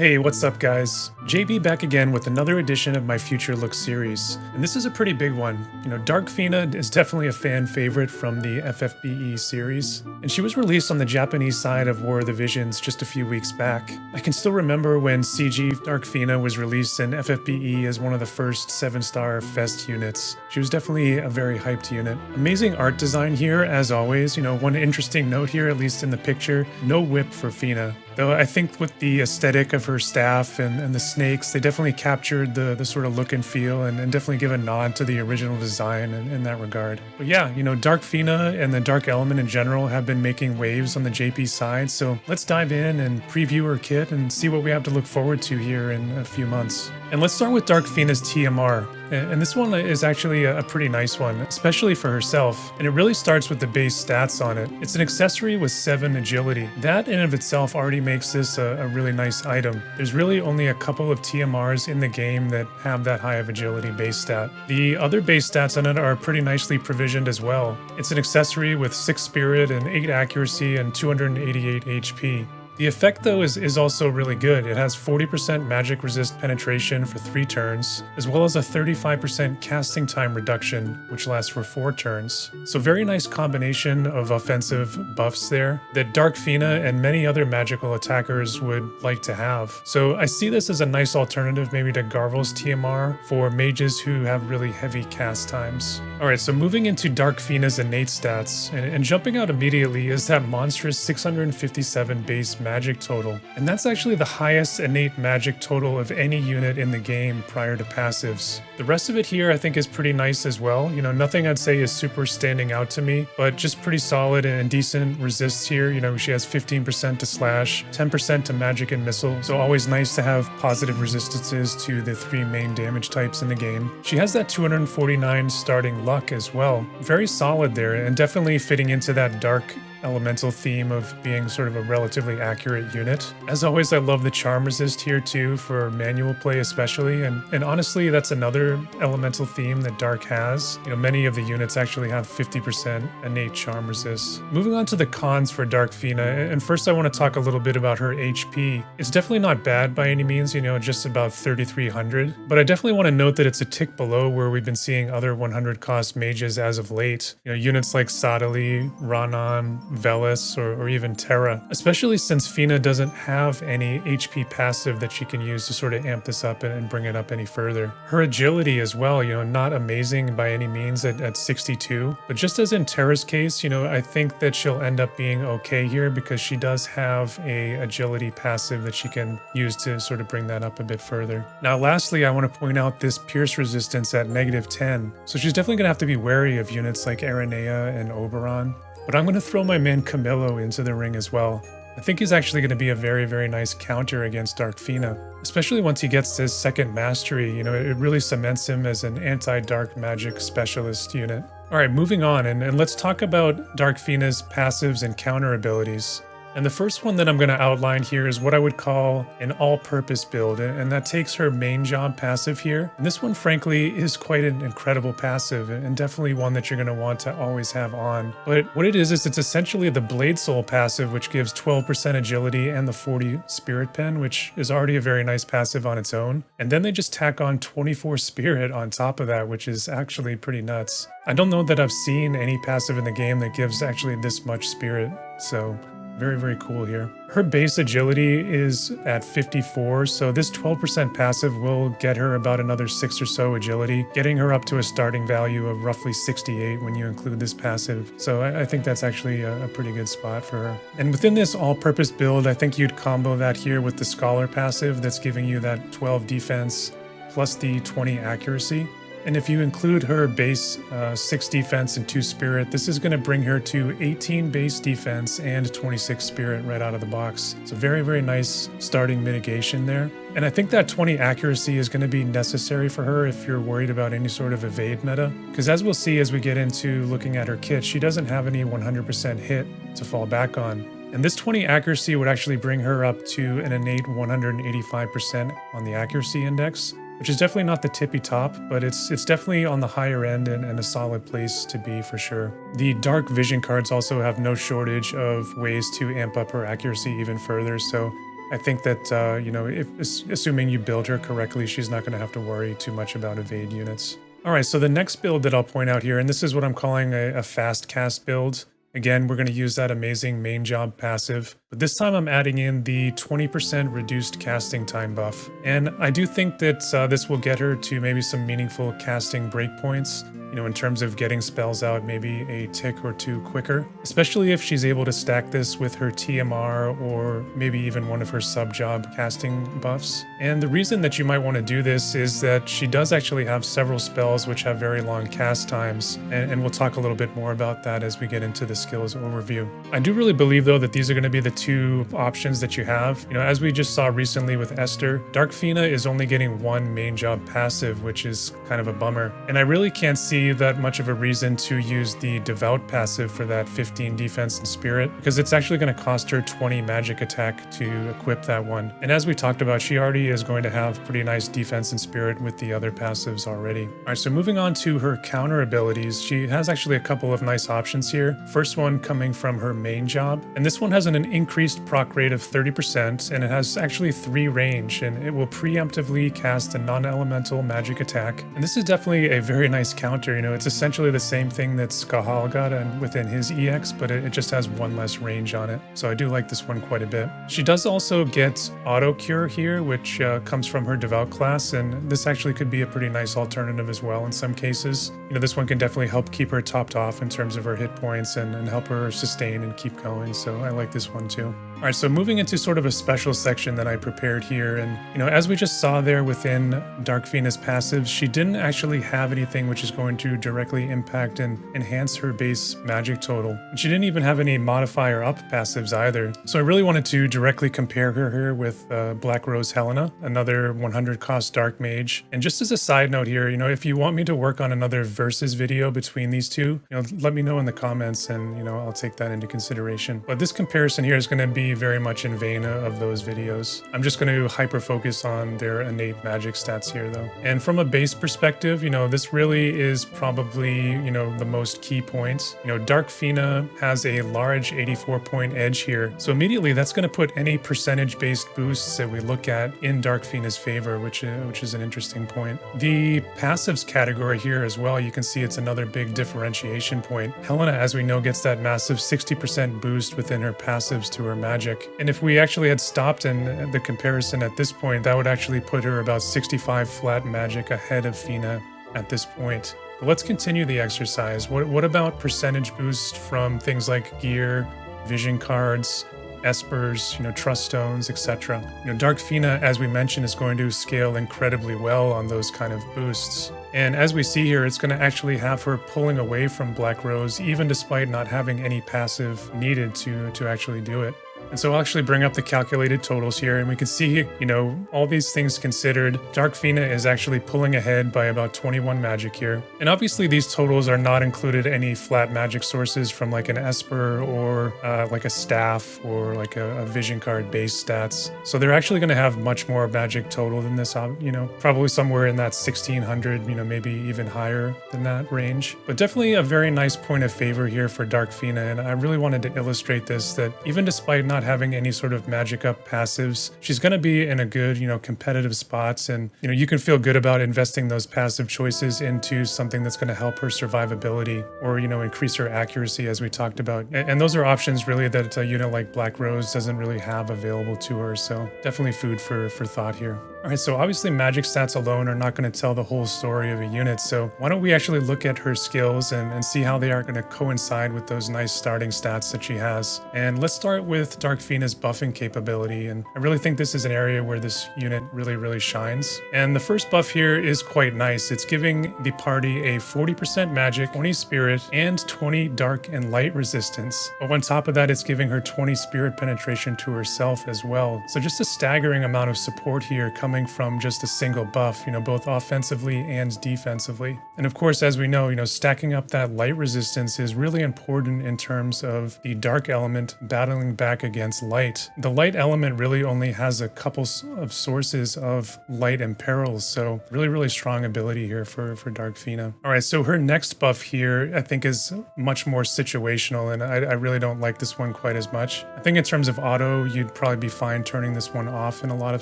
Hey, what's up guys? JP back again with another edition of my Future Look series. And this is a pretty big one. Dark Fina is definitely a fan favorite from the FFBE series. And she was released on the Japanese side of War of the Visions just a few weeks back. I can still remember when CG Dark Fina was released in FFBE as one of the first 7-star Fest units. She was definitely a very hyped unit. Amazing art design here, as always. One interesting note here, at least in the picture, no whip for Fina. Though I think with the aesthetic of her staff and the snakes, they definitely captured the sort of look and feel and definitely give a nod to the original design in that regard. But yeah, Dark Fina and the Dark Element in general have been making waves on the JP side, so let's dive in and preview her kit and see what we have to look forward to here in a few months. And let's start with Dark Fina's TMR. And this one is actually a pretty nice one, especially for herself. And it really starts with the base stats on it. It's an accessory with 7 agility. That in of itself already makes this a really nice item. There's really only a couple of TMRs in the game that have that high of agility base stat. The other base stats on it are pretty nicely provisioned as well. It's an accessory with 6 spirit and 8 accuracy and 288 HP. The effect though is also really good. It has 40% magic resist penetration for 3 turns, as well as a 35% casting time reduction, which lasts for 4 turns. So very nice combination of offensive buffs there that Dark Fina and many other magical attackers would like to have. So I see this as a nice alternative maybe to Garvel's TMR for mages who have really heavy cast times. Alright, so moving into Dark Fina's innate stats, and jumping out immediately is that monstrous 657 base magic total. And that's actually the highest innate magic total of any unit in the game prior to passives. The rest of it here I think is pretty nice as well. Nothing I'd say is super standing out to me, but just pretty solid and decent resists here. She has 15% to slash, 10% to magic and missile, so always nice to have positive resistances to the 3 main damage types in the game. She has that 249 starting luck as well. Very solid there, and definitely fitting into that dark elemental theme of being sort of a relatively accurate unit. As always, I love the charm resist here too for manual play especially, and honestly that's another elemental theme that Dark has. Many of the units actually have 50% innate charm resist. Moving on to the cons for Dark Fina, and first I want to talk a little bit about her HP. It's definitely not bad by any means, just about 3,300, but I definitely want to note that it's a tick below where we've been seeing other 100 cost mages as of late. Units like Sadali, Ranan, Velis, or even Terra, especially since Fina doesn't have any HP passive that she can use to sort of amp this up and bring it up any further. Her agility as well, not amazing by any means at 62, but just as in Terra's case, I think that she'll end up being okay here because she does have a agility passive that she can use to sort of bring that up a bit further. Now lastly, I want to point out this pierce resistance at -10, so she's definitely going to have to be wary of units like Aranea and Oberon. But I'm going to throw my man Camillo into the ring as well. I think he's actually going to be a very, very nice counter against Dark Fina, especially once he gets his second mastery. It really cements him as an anti-dark magic specialist unit. Alright, moving on, and let's talk about Dark Fina's passives and counter abilities. And the first one that I'm going to outline here is what I would call an all-purpose build, and that takes her main job passive here. And this one, frankly, is quite an incredible passive, and definitely one that you're going to want to always have on. But what it is it's essentially the Blade Soul passive, which gives 12% agility and the 40 Spirit Pen, which is already a very nice passive on its own. And then they just tack on 24 Spirit on top of that, which is actually pretty nuts. I don't know that I've seen any passive in the game that gives actually this much Spirit, so very, very cool here. Her base agility is at 54, so this 12% passive will get her about another 6 or so agility, getting her up to a starting value of roughly 68 when you include this passive. So I think that's actually a pretty good spot for her. And within this all-purpose build, I think you'd combo that here with the Scholar passive that's giving you that 12 defense plus the 20 accuracy. And if you include her base 6 defense and 2 spirit, this is going to bring her to 18 base defense and 26 spirit right out of the box. So very, very nice starting mitigation there. And I think that 20 accuracy is going to be necessary for her if you're worried about any sort of evade meta. Because as we'll see as we get into looking at her kit, she doesn't have any 100% hit to fall back on. And this 20 accuracy would actually bring her up to an innate 185% on the accuracy index, which is definitely not the tippy top, but it's definitely on the higher end and a solid place to be for sure. The Dark Vision cards also have no shortage of ways to amp up her accuracy even further, so I think that, you know, if assuming you build her correctly, she's not going to have to worry too much about evade units. All right, so the next build that I'll point out here, and this is what I'm calling a fast cast build. Again, we're going to use that amazing main job passive, but this time I'm adding in the 20% reduced casting time buff. And I do think that this will get her to maybe some meaningful casting breakpoints, you know, in terms of getting spells out maybe a tick or two quicker, especially if she's able to stack this with her TMR or maybe even one of her sub-job casting buffs. And the reason that you might want to do this is that she does actually have several spells which have very long cast times, and we'll talk a little bit more about that as we get into the skills overview. I do really believe though that these are going to be the two options that you have. You know, as we just saw recently with Esther, Dark Fina is only getting one main job passive, which is kind of a bummer. And I really can't see that much of a reason to use the Devout passive for that 15 defense and spirit, because it's actually going to cost her 20 magic attack to equip that one. And as we talked about, she already is going to have pretty nice defense and spirit with the other passives already. All right, so moving on to her counter abilities, she has actually a couple of nice options here. First one coming from her main job, and this one has an increased proc rate of 30%, and it has actually 3 range, and it will preemptively cast a non-elemental magic attack. And this is definitely a very nice counter. You know, it's essentially the same thing that Skahal got and within his EX, but it just has one less range on it. So I do like this one quite a bit. She does also get auto cure here, which comes from her Devout class, and this actually could be a pretty nice alternative as well in some cases. You know, this one can definitely help keep her topped off in terms of her hit points and help her sustain and keep going. So I like this one too. All right, so moving into sort of a special section that I prepared here, and you know, as we just saw there within Dark Fina's passives, she didn't actually have anything which is going to directly impact and enhance her base magic total. And she didn't even have any modifier up passives either. So I really wanted to directly compare her here with Black Rose Helena, another 100 cost Dark Mage. And just as a side note here, you know, if you want me to work on another versus video between these two, you know, let me know in the comments, and you know, I'll take that into consideration. But this comparison here is going to be very much in vain of those videos. I'm just going to hyper focus on their innate magic stats here though. And from a base perspective, you know, this really is probably, you know, the most key points. You know, Dark Fina has a large 84 point edge here. So immediately that's going to put any percentage based boosts that we look at in Dark Fina's favor, which is an interesting point. The passives category here as well, you can see it's another big differentiation point. Helena, as we know, gets that massive 60% boost within her passives to her magic. And if we actually had stopped in the comparison at this point, that would actually put her about 65 flat magic ahead of Fina at this point. But let's continue the exercise. What about percentage boost from things like gear, vision cards, espers, you know, trust stones, etc. You know, Dark Fina, as we mentioned, is going to scale incredibly well on those kind of boosts. And as we see here, it's going to actually have her pulling away from Black Rose, even despite not having any passive needed to actually do it. And so I'll actually bring up the calculated totals here, and we can see, you know, all these things considered, Dark Fina is actually pulling ahead by about 21 magic here. And obviously these totals are not included any flat magic sources from like an Esper or like a staff or like a vision card base stats. So they're actually going to have much more magic total than this, you know, probably somewhere in that 1600, you know, maybe even higher than that range. But definitely a very nice point of favor here for Dark Fina, and I really wanted to illustrate this, that even despite not having any sort of magic up passives, she's going to be in a good, you know, competitive spots, and you know, you can feel good about investing those passive choices into something that's going to help her survivability or, you know, increase her accuracy, as we talked about. And those are options really that a unit like Black Rose doesn't really have available to her, so definitely food for thought here. All right, so obviously magic stats alone are not going to tell the whole story of a unit, so why don't we actually look at her skills and see how they are going to coincide with those nice starting stats that she has. And let's start with Dark Fina's buffing capability, and I really think this is an area where this unit really shines. And the first buff here is quite nice. It's giving the party a 40% magic, 20 spirit, and 20 dark and light resistance. But on top of that, it's giving her 20 spirit penetration to herself as well. So just a staggering amount of support here coming coming from just a single buff, both offensively and defensively. And of course, as we know, stacking up that light resistance is really important in terms of the dark element battling back against light. The light element really only has a couple of sources of light and perils, so really strong ability here for Dark Fina. All right, so her next buff here I think is much more situational, and I really don't like this one quite as much. I think in terms of auto, you'd probably be fine turning this one off in a lot of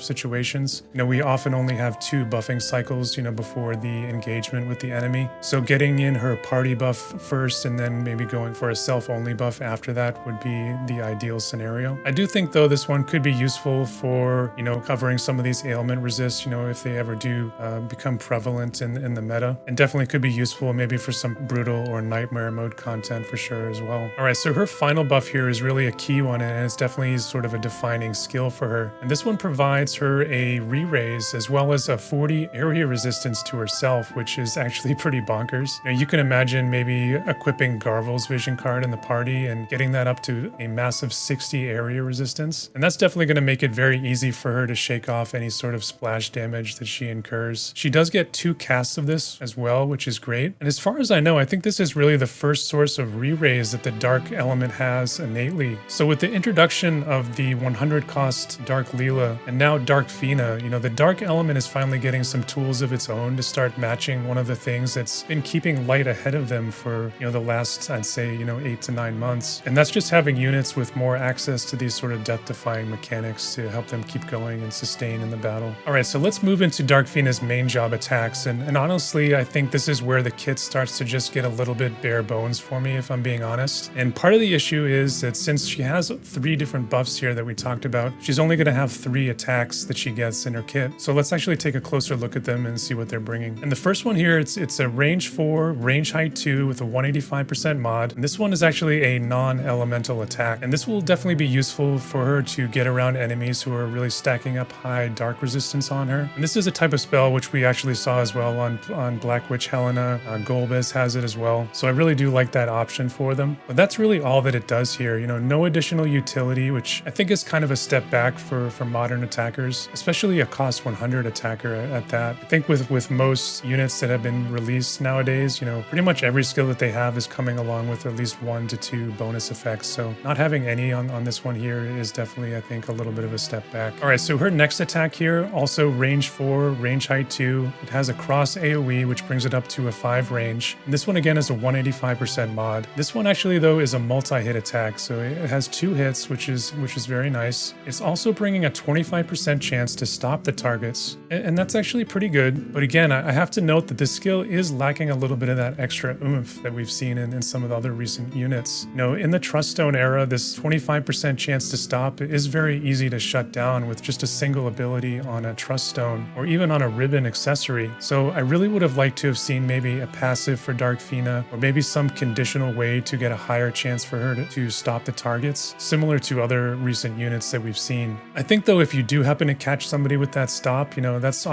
situations. We often only have 2 buffing cycles, before the engagement with the enemy. So getting in her party buff first and then maybe going for a self-only buff after that would be the ideal scenario. I do think though this one could be useful for, covering some of these ailment resists, if they ever do become prevalent in the meta, and definitely could be useful maybe for some brutal or nightmare mode content for sure as well. All right, so her final buff here is really a key one, and it's definitely sort of a defining skill for her. And this one provides her a re-raise as well as a 40 area resistance to herself, which is actually pretty bonkers. You can imagine maybe equipping Garvel's vision card in the party and getting that up to a massive 60 area resistance. And that's definitely going to make it very easy for her to shake off any sort of splash damage that she incurs. She does get 2 casts of this as well, which is great. And as far as I know, I think this is really the first source of re-raise that the dark element has innately. So with the introduction of the 100 cost Dark Leela and now Dark Fina, the dark element is finally getting some tools of its own to start matching one of the things that's been keeping light ahead of them for, the last, I'd say, 8 to 9 months. And that's just having units with more access to these sort of death-defying mechanics to help them keep going and sustain in the battle. All right, so let's move into Dark Fina's main job attacks. And honestly, I think this is where the kit starts to just get a little bit bare bones for me, if I'm being honest. And part of the issue is that since she has 3 different buffs here that we talked about, she's only going to have 3 attacks that she gets in her kit. So let's actually take a closer look at them and see what they're bringing. And the first one here, it's a range 4, range height 2 with a 185% mod. And this one is actually a non-elemental attack. And this will definitely be useful for her to get around enemies who are really stacking up high dark resistance on her. And this is a type of spell which we actually saw as well on Black Witch Helena. Golbez has it as well. So I really do like that option for them. But that's really all that it does here. No additional utility, which I think is kind of a step back for modern attackers, especially a cost 100 attacker at that. I think with most units that have been released nowadays, pretty much every skill that they have is coming along with at least 1 to 2 bonus effects. So not having any on this one here is definitely, I think, a little bit of a step back. All right, so her next attack here, also range 4, range height 2. It has a cross AoE, which brings it up to a 5 range. And this one again is a 185% mod. This one actually though is a multi-hit attack, so it has 2 hits, which is very nice. It's also bringing a 25% chance to stop the targets, and that's actually pretty good. But again, I have to note that this skill is lacking a little bit of that extra oomph that we've seen in some of the other recent units. In the Trust Stone era, this 25% chance to stop is very easy to shut down with just a single ability on a Trust Stone or even on a ribbon accessory. So I really would have liked to have seen maybe a passive for Dark Fina, or maybe some conditional way to get a higher chance for her to stop the targets, similar to other recent units that we've seen. I think though, if you do happen to catch somebody with that stop, that's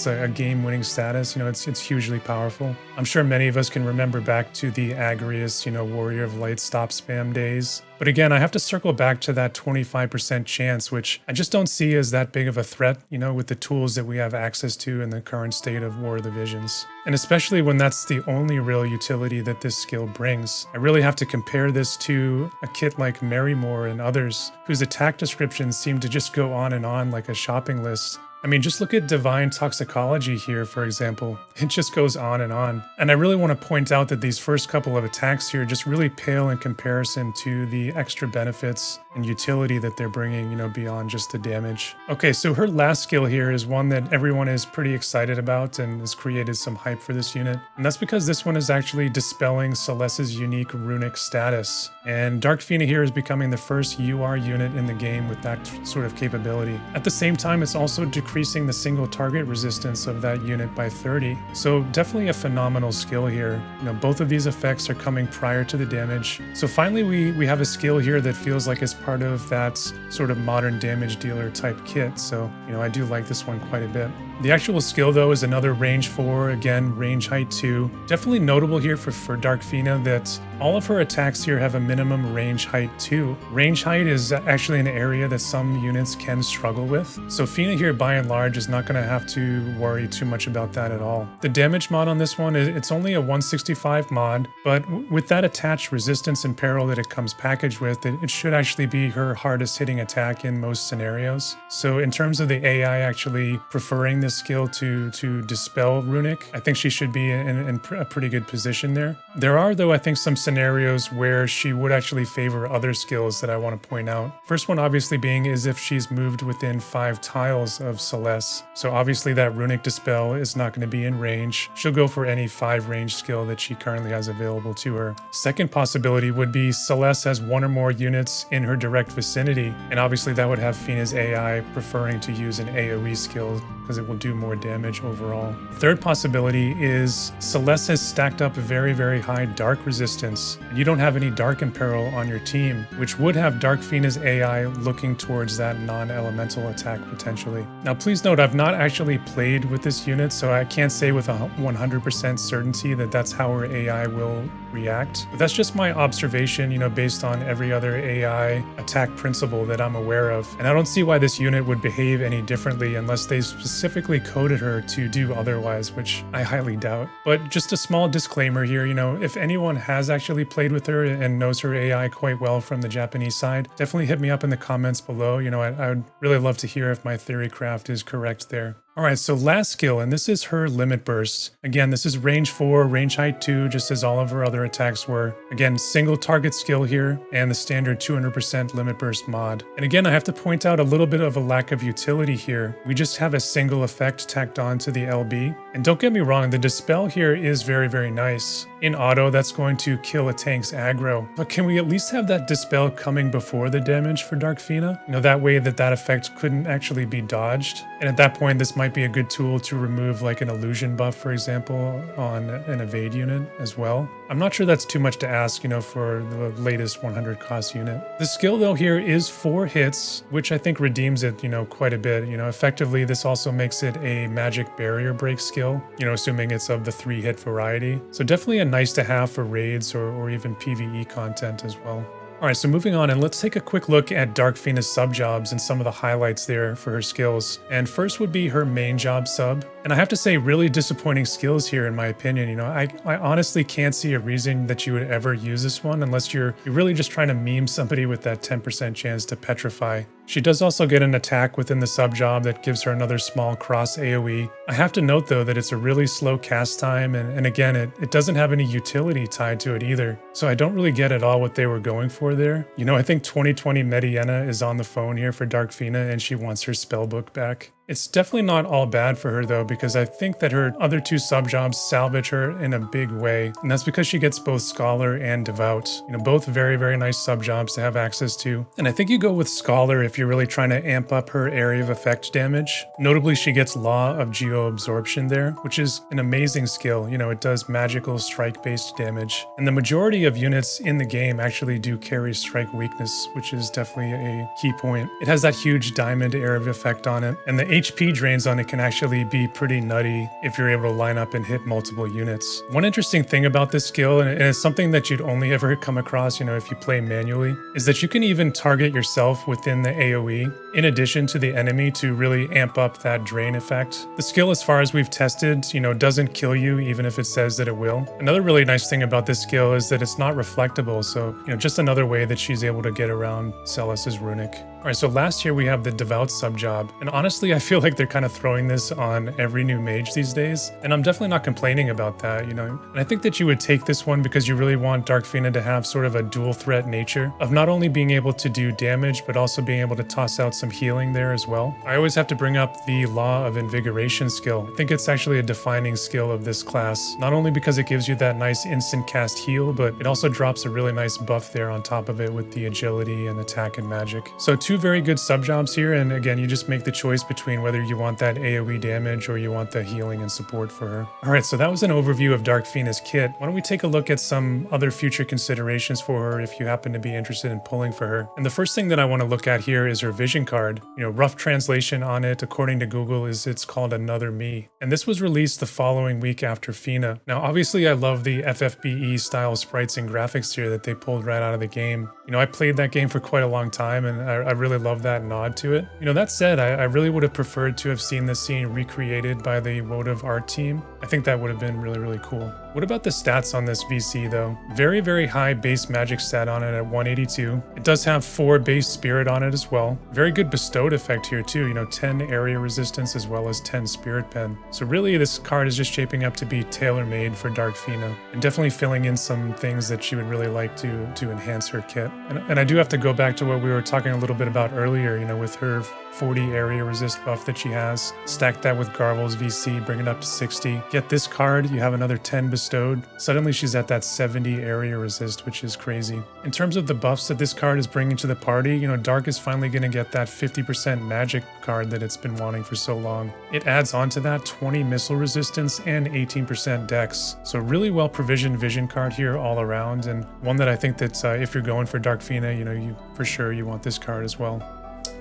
a game-winning status. It's hugely powerful. I'm sure many of us can remember back to the Agrius, Warrior of Light stop spam days. But again, I have to circle back to that 25% chance, which I just don't see as that big of a threat, with the tools that we have access to in the current state of War of the Visions. And especially when that's the only real utility that this skill brings. I really have to compare this to a kit like Marymore and others, whose attack descriptions seem to just go on and on like a shopping list. I mean, just look at Divine Toxicology here, for example. It just goes on. And I really want to point out that these first couple of attacks here just really pale in comparison to the extra benefits and utility that they're bringing, beyond just the damage. Okay, so her last skill here is one that everyone is pretty excited about and has created some hype for this unit. And that's because this one is actually dispelling Celeste's unique runic status. And Dark Fina here is becoming the first UR unit in the game with that sort of capability. At the same time, it's also decreasing the single target resistance of that unit by 30. So definitely a phenomenal skill here. Both of these effects are coming prior to the damage. So finally, we have a skill here that feels like it's part of that sort of modern damage dealer type kit. So, I do like this one quite a bit. The actual skill though is another range 4, again range height 2. Definitely notable here for Dark Fina that all of her attacks here have a minimum range height 2. Range height is actually an area that some units can struggle with. So Fina here by and large is not going to have to worry too much about that at all. The damage mod on this one, it's only a 165 mod, but with that attached resistance and peril that it comes packaged with, it should actually be her hardest hitting attack in most scenarios. So in terms of the AI actually preferring this skill to dispel Runic, I think she should be in a pretty good position there. There are though I think some scenarios where she would actually favor other skills that I want to point out. First one obviously being is if she's moved within 5 tiles of Celeste. So obviously that Runic Dispel is not going to be in range. She'll go for any 5 range skill that she currently has available to her. Second possibility would be Celeste has 1 or more units in her direct vicinity, and obviously that would have Fina's AI preferring to use an AoE skill because it will do more damage overall. Third possibility is Celeste has stacked up a very, very high dark resistance, and you don't have any dark imperil on your team, which would have Dark Fina's AI looking towards that non-elemental attack potentially. Now please note I've not actually played with this unit, so I can't say with a 100% certainty that that's how her AI will react. But that's just my observation, based on every other AI attack principle that I'm aware of. And I don't see why this unit would behave any differently unless they specifically coded her to do otherwise, which I highly doubt. But just a small disclaimer here, if anyone has actually played with her and knows her AI quite well from the Japanese side, definitely hit me up in the comments below. I would really love to hear if my theory craft is correct there. Alright, so last skill, and this is her Limit Burst. Again, this is range 4, range height 2, just as all of her other attacks were. Again, single target skill here, and the standard 200% Limit Burst mod. And again, I have to point out a little bit of a lack of utility here. We just have a single effect tacked on to the LB. And don't get me wrong, the Dispel here is very, very nice. In auto, that's going to kill a tank's aggro. But can we at least have that Dispel coming before the damage for Dark Fina? That way that effect couldn't actually be dodged. And at that point, this might be a good tool to remove like an illusion buff, for example, on an evade unit as well. I'm not sure that's too much to ask, for the latest 100 cost unit. The skill though here is 4 hits, which I think redeems it, quite a bit. Effectively, this also makes it a magic barrier break skill, assuming it's of the 3 hit variety. So definitely a nice to have for raids or even PvE content as well. Alright, so moving on, and let's take a quick look at Dark Fina's sub-jobs and some of the highlights there for her skills. And first would be her main job sub. And I have to say, really disappointing skills here in my opinion. I honestly can't see a reason that you would ever use this one unless you're really just trying to meme somebody with that 10% chance to petrify. She does also get an attack within the sub-job that gives her another small cross AoE. I have to note though that it's a really slow cast time, and again, it doesn't have any utility tied to it either. So I don't really get at all what they were going for there. I think 2020 Mediana is on the phone here for Dark Fina and she wants her spellbook back. It's definitely not all bad for her though, because I think that her other 2 sub-jobs salvage her in a big way. And that's because she gets both Scholar and Devout. Both very, very nice sub-jobs to have access to. And I think you go with Scholar if you're really trying to amp up her area of effect damage. Notably, she gets Law of Geo-Absorption there, which is an amazing skill. It does magical strike-based damage. And the majority of units in the game actually do carry strike weakness, which is definitely a key point. It has that huge diamond area of effect on it, and the HP drains on it can actually be pretty nutty if you're able to line up and hit multiple units. One interesting thing about this skill, and it's something that you'd only ever come across, if you play manually, is that you can even target yourself within the AoE in addition to the enemy to really amp up that drain effect. The skill, as far as we've tested, doesn't kill you even if it says that it will. Another really nice thing about this skill is that it's not reflectable, so just another way that she's able to get around Celeste's Runic. Alright, so last year we have the Devout sub-job, and honestly I feel like they're kind of throwing this on every new mage these days, and I'm definitely not complaining about that, And I think that you would take this one because you really want Dark Fina to have sort of a dual threat nature of not only being able to do damage, but also being able to toss out some healing there as well. I always have to bring up the Law of Invigoration skill. I think it's actually a defining skill of this class, not only because it gives you that nice instant cast heal, but it also drops a really nice buff there on top of it with the agility and attack and magic. So 2 two very good sub-jobs here, and again, you just make the choice between whether you want that AoE damage or you want the healing and support for her. Alright, so that was an overview of Dark Fina's kit. Why don't we take a look at some other future considerations for her if you happen to be interested in pulling for her. And the first thing that I want to look at here is her vision card. You know, rough translation on it, according to Google, is it's called Another Me. And this was released the following week after Fina. Now, obviously, I love the FFBE style sprites and graphics here that they pulled right out of the game. You know, I played that game for quite a long time, and I really love that nod to it. You know, that said, I really would have preferred to have seen this scene recreated by the WoTV art team. I think that would have been really, really cool. What about the stats on this VC though? Very, very high base magic stat on it at 182. It does have 4 base spirit on it as well. Very good bestowed effect here too, you know, 10 area resistance as well as 10 spirit pen. So really this card is just shaping up to be tailor-made for Dark Fina and definitely filling in some things that she would really like to enhance her kit. And I do have to go back to what we were talking a little bit about earlier, you know, with her 40 area resist buff that she has. Stack that with Garvel's VC, bring it up to 60. Get this card, you have another 10 bestowed. Suddenly she's at that 70 area resist, which is crazy. In terms of the buffs that this card is bringing to the party, you know, Dark is finally going to get that 50% magic card that it's been wanting for so long. It adds on to that 20 missile resistance and 18% dex. So really well provisioned vision card here all around, and one that I think that if you're going for Dark Fina, you know, you for sure you want this card as well.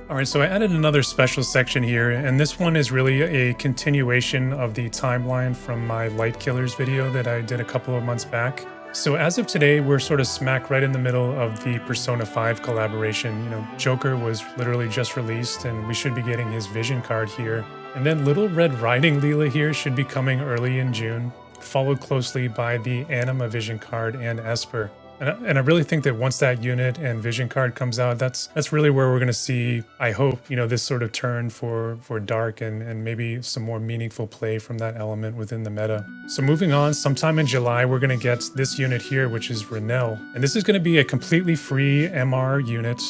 Alright, so I added another special section here, and this one is really a continuation of the timeline from my Light Killers video that I did a couple of months back. So as of today, we're sort of smack right in the middle of the Persona 5 collaboration. You know, Joker was literally just released, and we should be getting his vision card here. And then Little Red Riding Leela here should be coming early in June, followed closely by the Anima vision card and Esper. And I really think that once that unit and vision card comes out, that's really where we're going to see, I hope, you know, this sort of turn for Dark and maybe some more meaningful play from that element within the meta. So moving on, sometime in July, we're going to get this unit here, which is Renelle. And this is going to be a completely free MR unit.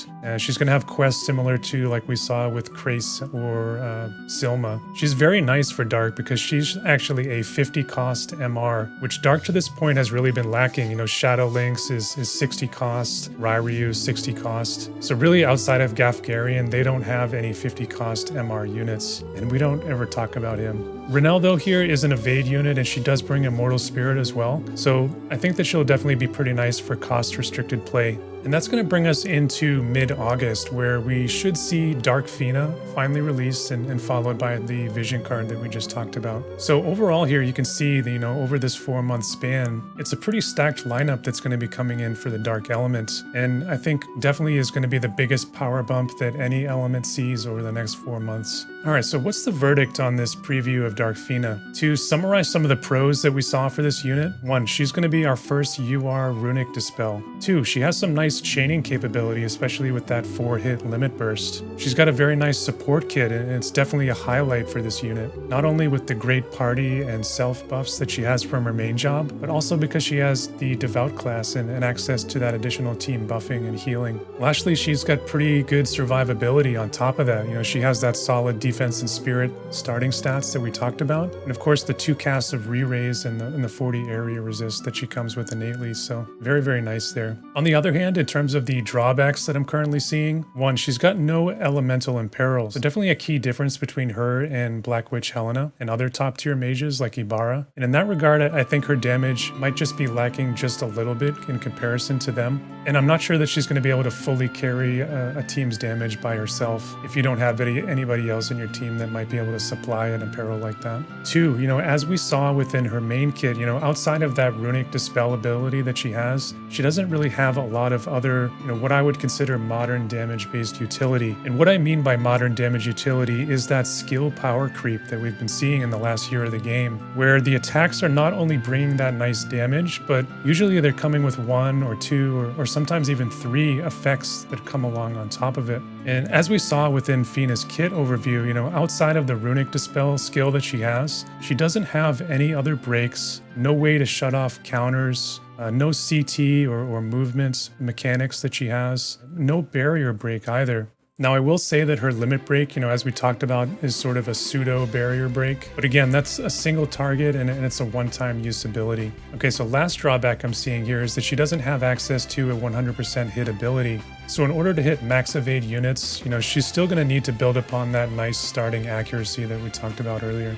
She's going to have quests similar to like we saw with Krace or Silma. She's very nice for Dark because she's actually a 50 cost MR, which Dark to this point has really been lacking. You know, Shadow Lynx is 60 cost, Ryryu 60 cost. So really outside of Gafgarian, they don't have any 50 cost MR units, and we don't ever talk about him. Renelle though here is an evade unit, and she does bring Immortal Spirit as well. So I think that she'll definitely be pretty nice for cost restricted play. And that's going to bring us into mid-August, where we should see Dark Fina finally released and followed by the vision card that we just talked about. So overall here, you can see that, you know, over this 4-month span, it's a pretty stacked lineup that's going to be coming in for the Dark element. And I think definitely is going to be the biggest power bump that any element sees over the next 4 months. All right, so what's the verdict on this preview of Dark Fina? To summarize some of the pros that we saw for this unit, 1, she's going to be our first UR Runic Dispel. 2, she has some nice chaining capability, especially with that 4-hit limit burst. She's got a very nice support kit, and it's definitely a highlight for this unit. Not only with the great party and self buffs that she has from her main job, but also because she has the Devout class and access to that additional team buffing and healing. Lastly, she's got pretty good survivability on top of that. You know, she has that solid defense and spirit starting stats that we talked about, and of course the 2 casts of re-raise and the 40 area resist that she comes with innately. So very, very nice there. On the other hand, in terms of the drawbacks that I'm currently seeing, 1, she's got no elemental imperils. So definitely a key difference between her and Black Witch Helena and other top tier mages like Ibarra. And in that regard, I think her damage might just be lacking just a little bit in comparison to them. And I'm not sure that she's going to be able to fully carry a team's damage by herself if you don't have anybody else in your team that might be able to supply an imperil like that. 2, you know, as we saw within her main kit, you know, outside of that Runic Dispel ability that she has, she doesn't really have a lot of other, you know, what I would consider modern damage-based utility. And what I mean by modern damage utility is that skill power creep that we've been seeing in the last year of the game, where the attacks are not only bringing that nice damage, but usually they're coming with 1 or 2 or sometimes even 3 effects that come along on top of it. And as we saw within Fina's kit overview, you know, outside of the Runic Dispel skill that she has, she doesn't have any other breaks, no way to shut off counters, no CT or movement mechanics that she has, no barrier break either. Now, I will say that her limit break, as we talked about, is sort of a pseudo barrier break. But again, that's a single target and it's a one-time use ability. Okay, so last drawback I'm seeing here is that she doesn't have access to a 100% hit ability. So in order to hit max evade units, she's still going to need to build upon that nice starting accuracy that we talked about earlier.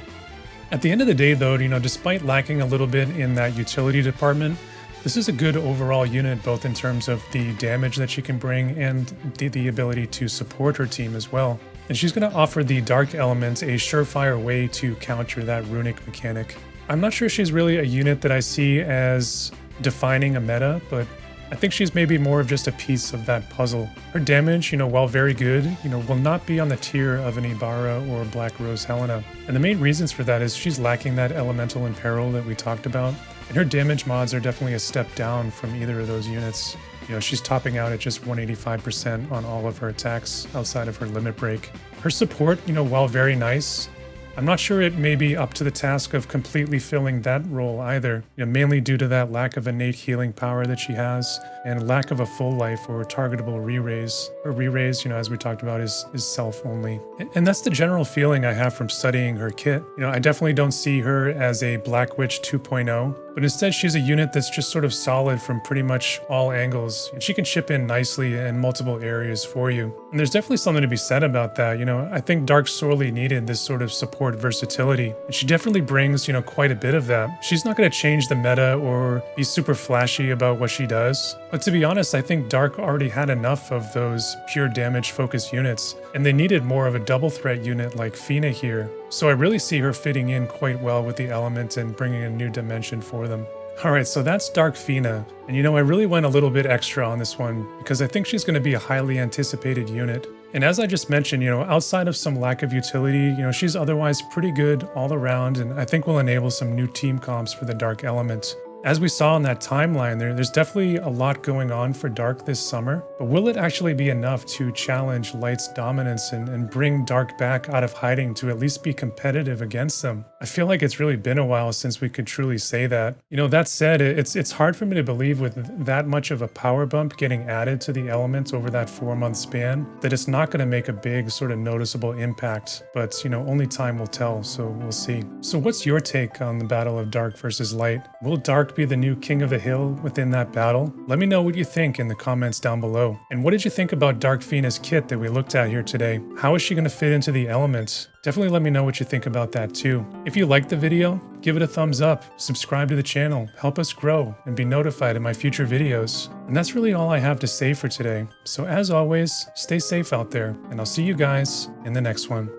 At the end of the day, though, despite lacking a little bit in that utility department, this is a good overall unit, both in terms of the damage that she can bring and the ability to support her team as well. And she's going to offer the dark elements a surefire way to counter that runic mechanic. I'm not sure she's really a unit that I see as defining a meta, but I think she's maybe more of just a piece of that puzzle. Her damage, while very good, will not be on the tier of an Ibarra or Black Rose Helena. And the main reasons for that is she's lacking that elemental imperil that we talked about. And her damage mods are definitely a step down from either of those units. She's topping out at just 185% on all of her attacks outside of her limit break. Her support, while very nice, I'm not sure it may be up to the task of completely filling that role either, mainly due to that lack of innate healing power that she has and lack of a full life or targetable re-raise. Her re-raise, as we talked about, is self only. And that's the general feeling I have from studying her kit. I definitely don't see her as a Black Witch 2.0, but instead she's a unit that's just sort of solid from pretty much all angles. And she can chip in nicely in multiple areas for you. And there's definitely something to be said about that. I think Dark sorely needed this sort of support versatility. And she definitely brings, quite a bit of that. She's not going to change the meta or be super flashy about what she does. But to be honest, I think Dark already had enough of those pure damage focused units, and they needed more of a double threat unit like Fina here. So I really see her fitting in quite well with the element and bringing a new dimension for them. Alright, so that's Dark Fina, and I really went a little bit extra on this one because I think she's going to be a highly anticipated unit. And as I just mentioned, outside of some lack of utility, she's otherwise pretty good all around, and I think will enable some new team comps for the Dark element. As we saw in that timeline, there's definitely a lot going on for Dark this summer, but will it actually be enough to challenge Light's dominance and bring Dark back out of hiding to at least be competitive against them? I feel like it's really been a while since we could truly say that. That said, it's hard for me to believe with that much of a power bump getting added to the elements over that 4-month span that it's not going to make a big sort of noticeable impact, but only time will tell, so we'll see. So what's your take on the battle of Dark versus Light? Will Dark be the new king of the hill within that battle? Let me know what you think in the comments down below. And what did you think about Dark Fina's kit that we looked at here today? How is she going to fit into the elements? Definitely let me know what you think about that too. If you liked the video, give it a thumbs up, subscribe to the channel, help us grow, and be notified of my future videos. And that's really all I have to say for today. So as always, stay safe out there, and I'll see you guys in the next one.